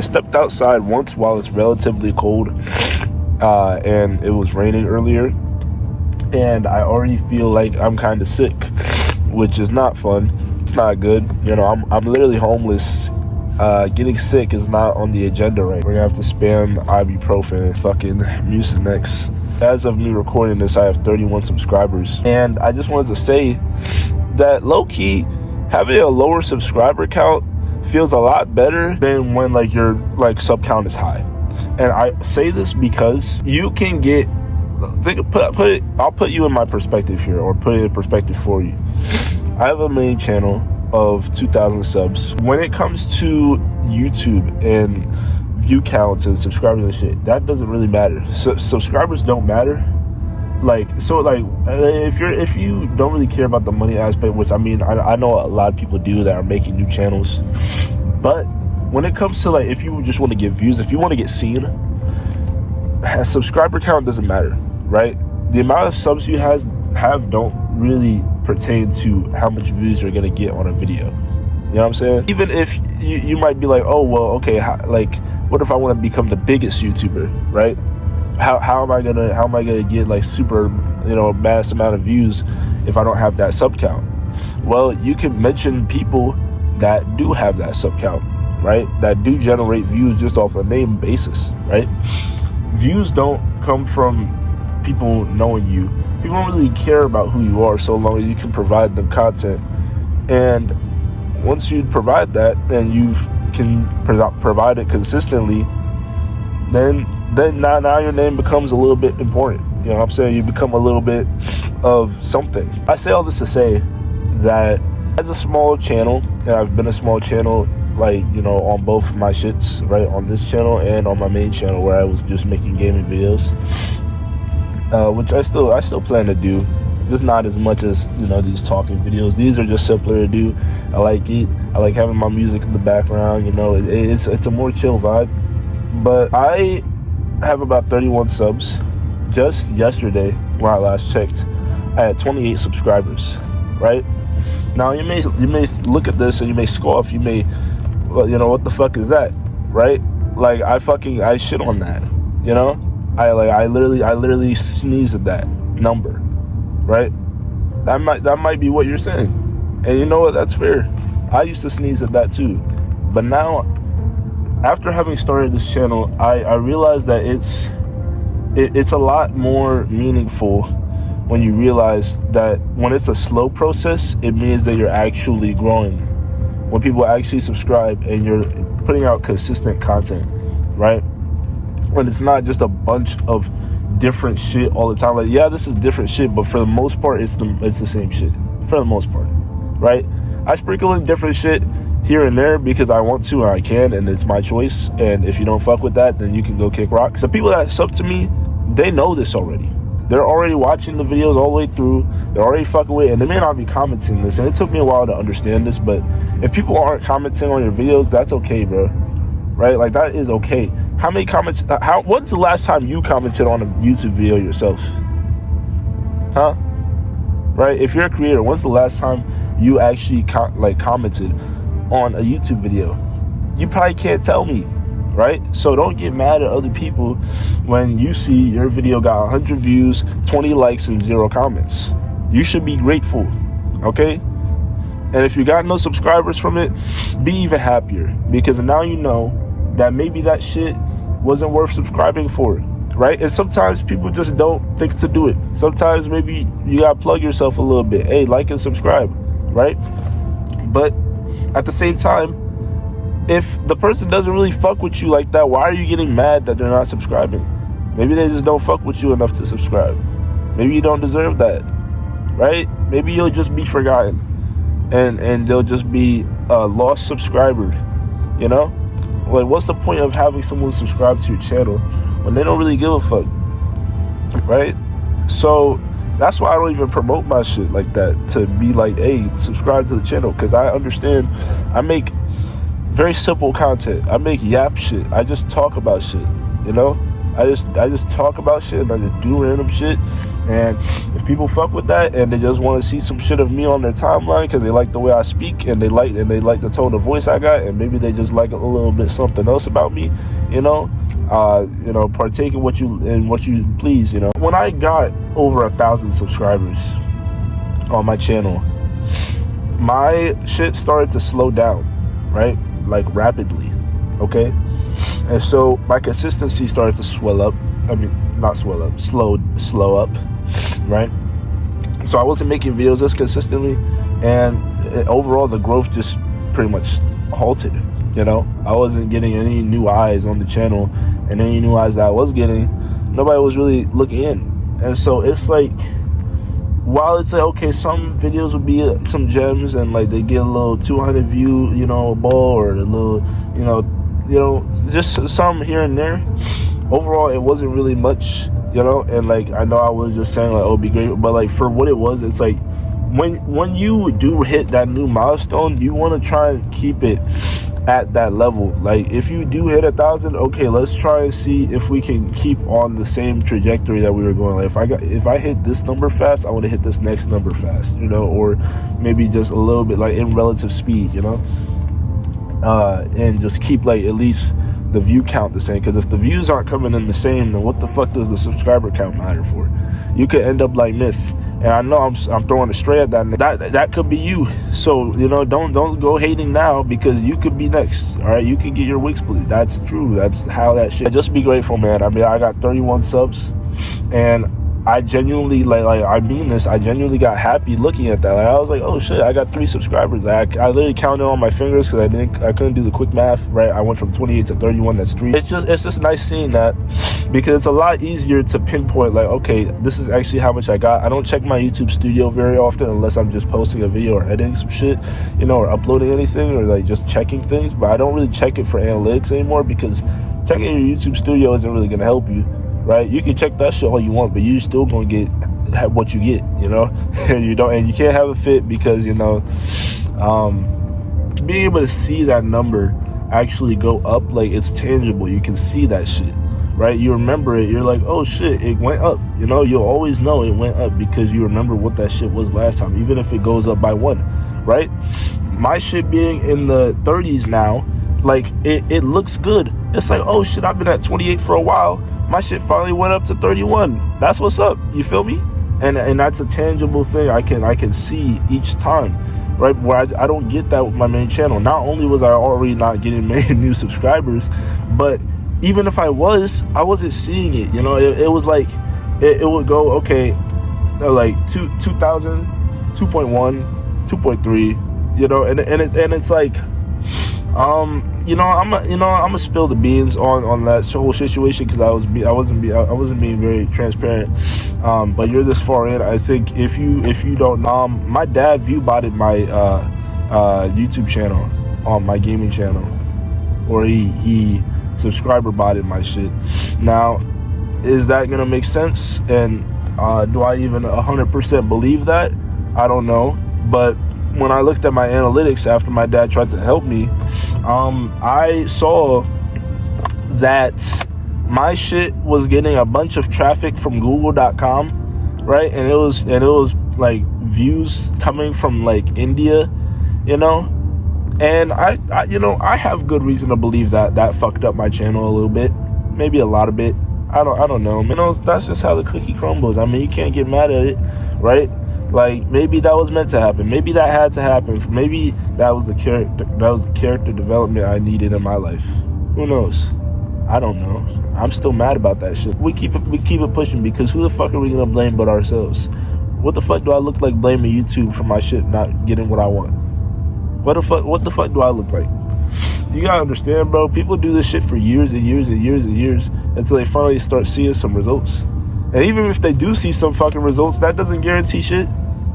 I stepped outside once while it's relatively cold, and it was raining earlier, and I already feel like I'm kind of sick, which is not fun. It's not good. You know, I'm literally homeless. Getting sick is not on the agenda right. We're gonna have to spam ibuprofen and fucking Mucinex. As of me recording this, I have 31 subscribers, and I just wanted to say that low-key having a lower subscriber count feels a lot better than when like your like sub count is high. And I say this because you can get I'll put you in my perspective here, or put it in perspective for you. I have a main channel of 2,000 subs. When it comes to YouTube and view counts and subscribers and shit, that doesn't really matter. So subscribers don't matter. If you don't really care about the money aspect, which I mean, I know a lot of people do that are making new channels, but when it comes to like, if you just want to get views, if you want to get seen, a subscriber count doesn't matter, right? The amount of subs you have don't really pertain to how much views you're gonna get on a video. You know what I'm saying? Even if you might be like, oh well, okay, what if I want to become the biggest YouTuber, right? How am I gonna get like super, mass amount of views if I don't have that sub count? Well, you can mention people that do have that sub count, right? That do generate views just off a name basis, right? Views don't come from people knowing you. People don't really care about who you are so long as you can provide them content. And once you provide that and you can provide it consistently, then now your name becomes a little bit important. You know what I'm saying? You become a little bit of something. I say all this to say that as a small channel, and I've been a small channel, on both my shits, right? On this channel and on my main channel where I was just making gaming videos, which I still plan to do. Just not as much as, these talking videos. These are just simpler to do. I like it. I like having my music in the background, it's a more chill vibe. But I have about 31 subs. Just yesterday, when I last checked, I had 28 subscribers, right? Now you may look at this and you may scoff. You may, what the fuck is that, right? Like I shit on that, I literally sneezed at that number, right? That might be what you're saying, and you know what? That's fair. I used to sneeze at that too, but now, after having started this channel, I realized that it's a lot more meaningful when you realize that when it's a slow process, it means that you're actually growing. When people actually subscribe and you're putting out consistent content, right? When it's not just a bunch of different shit all the time. Like, yeah, this is different shit, but for the most part, it's the same shit. For the most part, right? I sprinkle in different shit here and there because I want to and I can, and it's my choice. And if you don't fuck with that, then you can go kick rocks. The people that sub to me, they know this already. They're already watching the videos all the way through. They're already fucking with it, and they may not be commenting this. And it took me a while to understand this, but if people aren't commenting on your videos, that's okay, bro. Right? Like, that is okay. How many comments? When's the last time you commented on a YouTube video yourself? Huh? Right? If you're a creator, when's the last time you actually commented on a YouTube video? You probably can't tell me, right? So don't get mad at other people when you see your video got 100 views, 20 likes, and 0 comments. You should be grateful, okay? And if you got no subscribers from it, be even happier, because now you know that maybe that shit wasn't worth subscribing for, right? And sometimes people just don't think to do it. Sometimes maybe you gotta plug yourself a little bit. Hey, like and subscribe, right? But at the same time, if the person doesn't really fuck with you like that, why are you getting mad that they're not subscribing? Maybe they just don't fuck with you enough to subscribe. Maybe you don't deserve that, right? Maybe you'll just be forgotten, and they'll just be a lost subscriber, Like, what's the point of having someone subscribe to your channel when they don't really give a fuck, right? So that's why I don't even promote my shit like that, to be like, hey, subscribe to the channel, because I understand I make very simple content. I make yap shit. I just talk about shit, I just talk about shit and I just do random shit. And if people fuck with that and they just want to see some shit of me on their timeline because they like the way I speak and they like the tone of voice I got, and maybe they just like a little bit something else about me, partake in what you please. When I got over 1,000 subscribers on my channel, my shit started to slow down, right? Like rapidly, okay? And so my consistency started to swell up. I mean, not swell up, slow up, right? So I wasn't making videos as consistently, and overall the growth just pretty much halted. I wasn't getting any new eyes on the channel, and any new eyes that I was getting, nobody was really looking in. And so it's like, while it's like, okay, some videos would be some gems and like they get a little 200 view, a ball, or a little, just some here and there. Overall, it wasn't really much, and like, I know I was just saying like, oh, it'd be great, but like for what it was, it's like, when you do hit that new milestone, you want to try and keep it at that level. Like, if you do hit 1,000, okay, let's try and see if we can keep on the same trajectory that we were going. Like, if I hit this number fast, I want to hit this next number fast, or maybe just a little bit like in relative speed, and just keep like at least the view count the same. Because if the views aren't coming in the same, then what the fuck does the subscriber count matter for? You could end up like Myth. And I know I'm throwing a stray at that could be you. So, don't go hating now, because you could be next. All right, you could get your wig split. That's true. That's how that shit. Just be grateful, man. I mean, I got 31 subs, and I genuinely I mean this. I genuinely got happy looking at that. Like, I was like, oh shit, I got 3 subscribers. I literally counted on my fingers because I couldn't do the quick math. Right, I went from 28 to 31. That's 3. It's just nice seeing that, because it's a lot easier to pinpoint. Like, okay, this is actually how much I got. I don't check my YouTube studio very often unless I'm just posting a video or editing some shit, or uploading anything, or like just checking things. But I don't really check it for analytics anymore, because checking your YouTube studio isn't really gonna help you. Right, you can check that shit all you want, but you still gonna get what you get, and you can't have a fit, because being able to see that number actually go up, like, it's tangible. You can see that shit, right? You remember it. You're like, oh shit, it went up. You'll always know it went up because you remember what that shit was last time, even if it goes up by 1, right? My shit being in the 30s now, like, it looks good. It's like, oh shit, I've been at 28 for a while. My shit finally went up to 31. That's what's up. You feel me? And that's a tangible thing I can see each time, right? Where I don't get that with my main channel. Not only was I already not getting many new subscribers, but even if I wasn't seeing it. It was like it would go, okay, like 2,000, 2.1, 2.3, and it's like, I'm gonna spill the beans on that whole situation, because I wasn't being very transparent. But you're this far in. I think if you don't, my dad view botted my YouTube channel on my gaming channel, or he subscriber botted my shit. Now, is that gonna make sense? And do I even 100% believe that? I don't know, but when I looked at my analytics after my dad tried to help me, I saw that my shit was getting a bunch of traffic from Google.com, right? And it was like views coming from like India, And I have good reason to believe that fucked up my channel a little bit, maybe a lot of bit. I don't know. That's just how the cookie crumbles. I mean, you can't get mad at it, right? Like, maybe that was meant to happen. Maybe that had to happen. Maybe that was the character development I needed in my life. Who knows? I don't know. I'm still mad about that shit. We keep it pushing, because who the fuck are we gonna blame but ourselves? What the fuck do I look like blaming YouTube for my shit not getting what I want? What the fuck do I look like? You gotta understand, bro. People do this shit for years and years and years and years until they finally start seeing some results. And even if they do see some fucking results, that doesn't guarantee shit,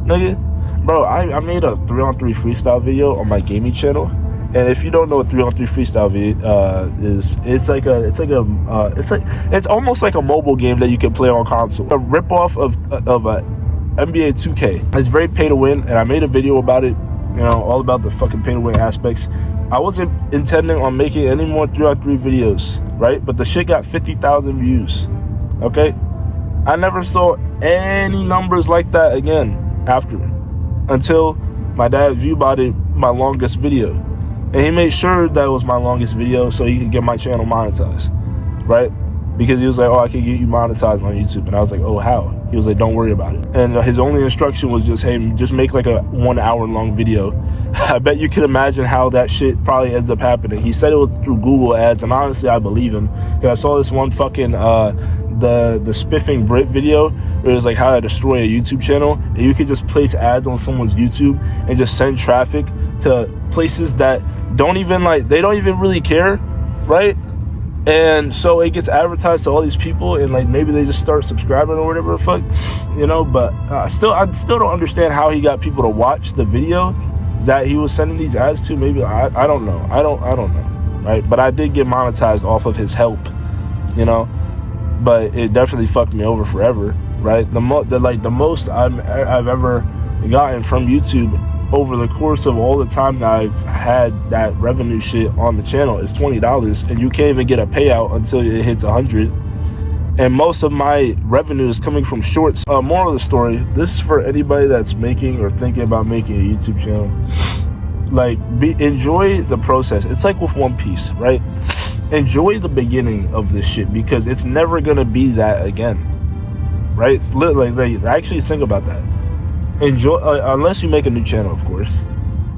nigga. Bro, I made a 3-on-3 freestyle video on my gaming channel, and if you don't know what 3-on-3 freestyle is, it's almost like a mobile game that you can play on console. A ripoff of a NBA 2K. It's very pay to win, and I made a video about it You know, all about the fucking pay-to-win aspects. I wasn't intending on making any more 3-on-3 videos, right? But the shit got 50,000 views, okay? I never saw any numbers like that again after, until my dad viewbotted my longest video. And he made sure that it was my longest video so he could get my channel monetized, right? Because he was like, oh, I can get you monetized on YouTube. And I was like, oh, how? He was like, don't worry about it. And his only instruction was just, hey, just make like a 1 hour long video. I bet you can imagine how that shit probably ends up happening. He said it was through Google ads, and honestly, I believe him. I saw this one fucking, the spiffing Brit video, where it was like how to destroy a YouTube channel. And you could just place ads on someone's YouTube and just send traffic to places that don't even really care, right? And so it gets advertised to all these people, and like maybe they just start subscribing or whatever the fuck, you know. But I still don't understand how he got people to watch the video that he was sending these ads to. Maybe I don't know. I don't know, right? But I did get monetized off of his help, you know. But it definitely fucked me over forever, right? The most I've ever gotten from YouTube over the course of all the time that I've had that revenue shit on the channel is $20, and you can't even get a payout until it hits 100. And most of my revenue is coming from shorts. Moral of the story: this is for anybody that's making or thinking about making a YouTube channel. Like, enjoy the process. It's like with One Piece, right? Enjoy the beginning of this shit, because it's never gonna be that again, right? Like, actually think about that. Enjoy, unless you make a new channel, of course.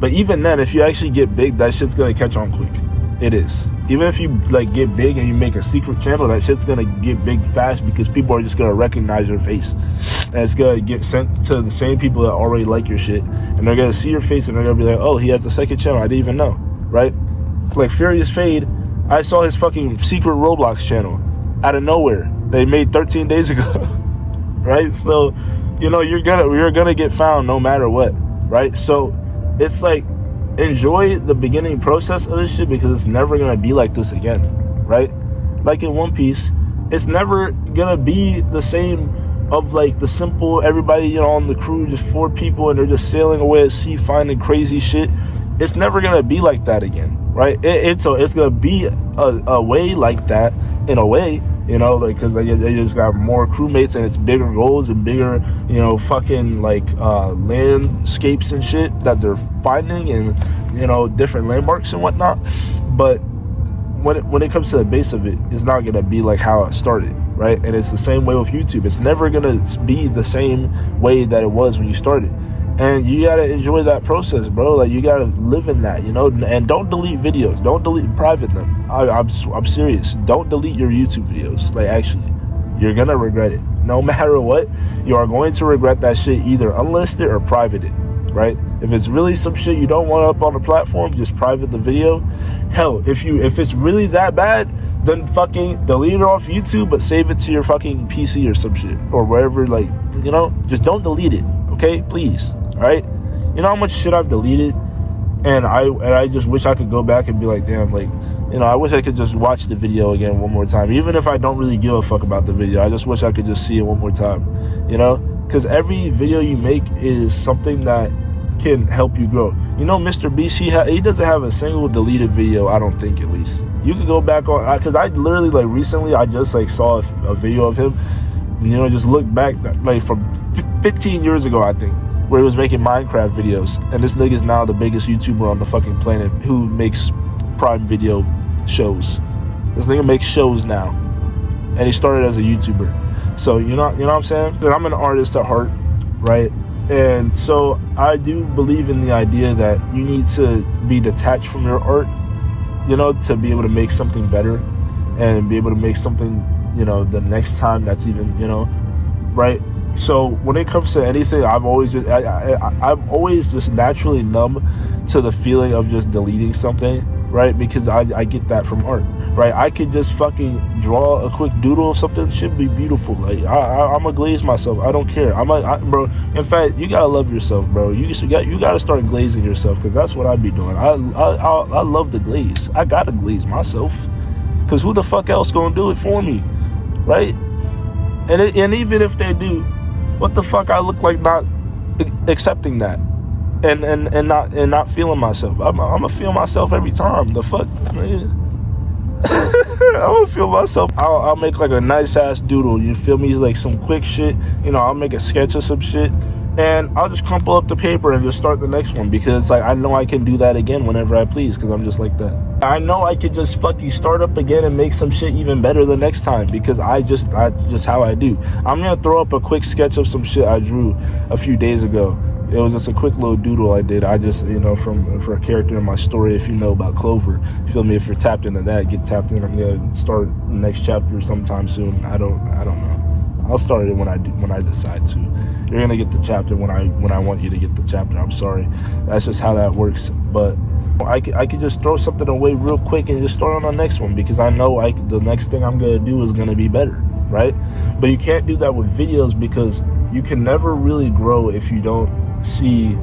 But even then, if you actually get big, that shit's gonna catch on quick. It is. Even if you like get big and you make a secret channel, that shit's gonna get big fast, because people are just gonna recognize your face, and it's gonna get sent to the same people that already like your shit, and they're gonna see your face and they're gonna be like, oh, he has a second channel, I didn't even know, right? Like Furious Fade, I saw his fucking secret Roblox channel out of nowhere. They made 13 days ago, right? So, you know, you're gonna get found no matter what, right? So it's like, enjoy the beginning process of this shit, because it's never gonna be like this again, right? Like in One Piece, it's never gonna be the same of like the simple, everybody, you know, on the crew, just 4 people, and they're just sailing away at sea finding crazy shit. It's never gonna be like that again, right? It's gonna be a way like that, in a way, you know, like, because they just got more crewmates, and it's bigger goals and bigger, you know, fucking like landscapes and shit that they're finding, and, you know, different landmarks and whatnot. But when it comes to the base of it, it's not gonna be like how it started, right? And it's the same way with YouTube. It's never gonna be the same way that it was when you started. And you gotta enjoy that process, bro. Like, you gotta live in that, you know. And don't delete videos. Don't delete, private them. I'm serious. Don't delete your YouTube videos. Like, actually, you're gonna regret it. No matter what, you are going to regret that shit, either unlisted or private it, right? If it's really some shit you don't want up on the platform, just private the video. Hell, if it's really that bad, then fucking delete it off YouTube, but save it to your fucking PC or some shit, or wherever. Like, you know, just don't delete it, okay? Please. Right? You know how much shit I've deleted, and I just wish I could go back and be like, damn, like, you know, I wish I could just watch the video again one more time, even if I don't really give a fuck about the video. I just wish I could just see it one more time, you know, because every video you make is something that can help you grow. You know, Mr. Beast, he doesn't have a single deleted video, I don't think, at least. You could go back on, because I literally, like, recently I just like saw a video of him, you know, just look back like from 15 years ago, I think, where he was making Minecraft videos, and this nigga is now the biggest YouTuber on the fucking planet who makes Prime Video shows. This nigga makes shows now, and he started as a YouTuber. So you know what I'm saying? I'm an artist at heart, right? And so I do believe in the idea that you need to be detached from your art, you know, to be able to make something better, and be able to make something, you know, the next time that's even, you know, right? So when it comes to anything, I'm always just naturally numb to the feeling of just deleting something, right? Because I get that from art, right? I could just fucking draw a quick doodle of something, should be beautiful. Like, I'm gonna glaze myself. I don't care. Bro. In fact, you gotta love yourself, bro. You gotta start glazing yourself, because that's what I'd be doing. I love the glaze. I gotta glaze myself, because who the fuck else gonna do it for me, right? And even if they do, what the fuck I look like not accepting that? and not feeling myself. I'm gonna feel myself every time. The fuck, man. I'm gonna feel myself. I'll make like a nice ass doodle. You feel me? Like some quick shit. You know, I'll make a sketch of some shit, and I'll just crumple up the paper and just start the next one, because like I know I can do that again whenever I please, because I'm just like that. I know I could just fucking start up again and make some shit even better the next time, because that's just how I do. I'm gonna throw up a quick sketch of some shit I drew a few days ago. It was just a quick little doodle I did. I just, you know, for a character in my story. If you know about Clover, you feel me? If you're tapped into that, get tapped in. I'm gonna start the next chapter sometime soon. I don't know. I'll start it when I decide to. You're gonna get the chapter when I want you to get the chapter. I'm sorry. That's just how that works. But I could just throw something away real quick and just start on the next one, because I know the next thing I'm gonna do is gonna be better, right? But you can't do that with videos, because you can never really grow if you don't see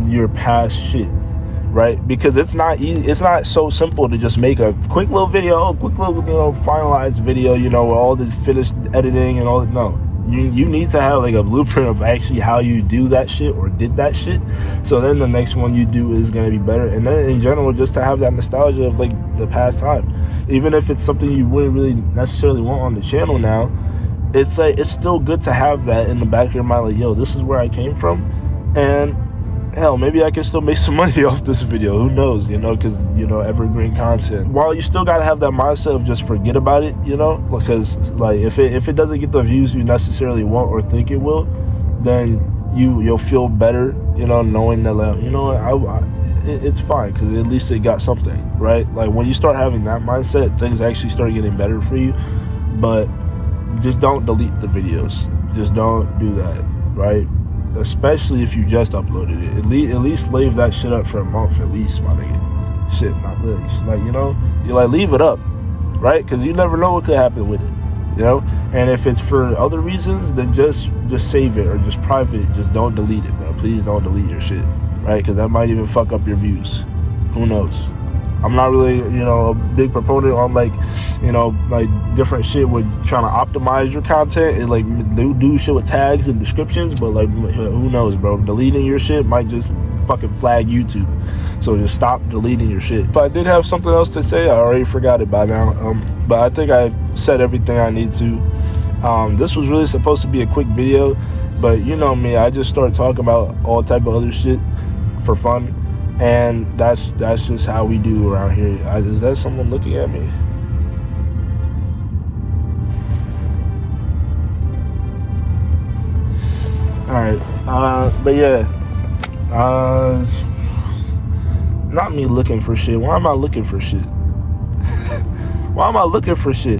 your past shit, right? Because it's not easy. It's not so simple to just make a quick little video, finalized video, with all the finished editing and all that. No, you need to have like a blueprint of actually how you do that shit or did that shit, so then the next one you do is going to be better. And then in general, just to have that nostalgia of like the past time, even if it's something you wouldn't really necessarily want on the channel now, it's like it's still good to have that in the back of your mind, like, yo, this is where I came from. And hell, maybe I can still make some money off this video. Who knows, because, evergreen content. While you still got to have that mindset of just forget about it, because like if it doesn't get the views you necessarily want or think it will, then you'll feel better, knowing that, like, it's fine, because at least it got something, right? Like when you start having that mindset, things actually start getting better for you. But just don't delete the videos. Just don't do that, right? Especially if you just uploaded it. At least leave that shit up for a month at least, my nigga. Shit, not really. Like, you like leave it up, right? Because you never know what could happen with it, And if it's for other reasons, then just save it or just private it. Just don't delete it, bro. Please don't delete your shit, right? Because that might even fuck up your views. Who knows? I'm not really, a big proponent on like different shit with trying to optimize your content and like do shit with tags and descriptions, but like who knows, bro? Deleting your shit might just fucking flag YouTube. So just stop deleting your shit. If I did have something else to say, I already forgot it by now. But I think I've said everything I need to. This was really supposed to be a quick video, but you know me, I just start talking about all type of other shit for fun. And that's just how we do around here. Is that someone looking at me? Alright, but yeah, not me looking for shit. Why am I looking for shit? Why am I looking for shit?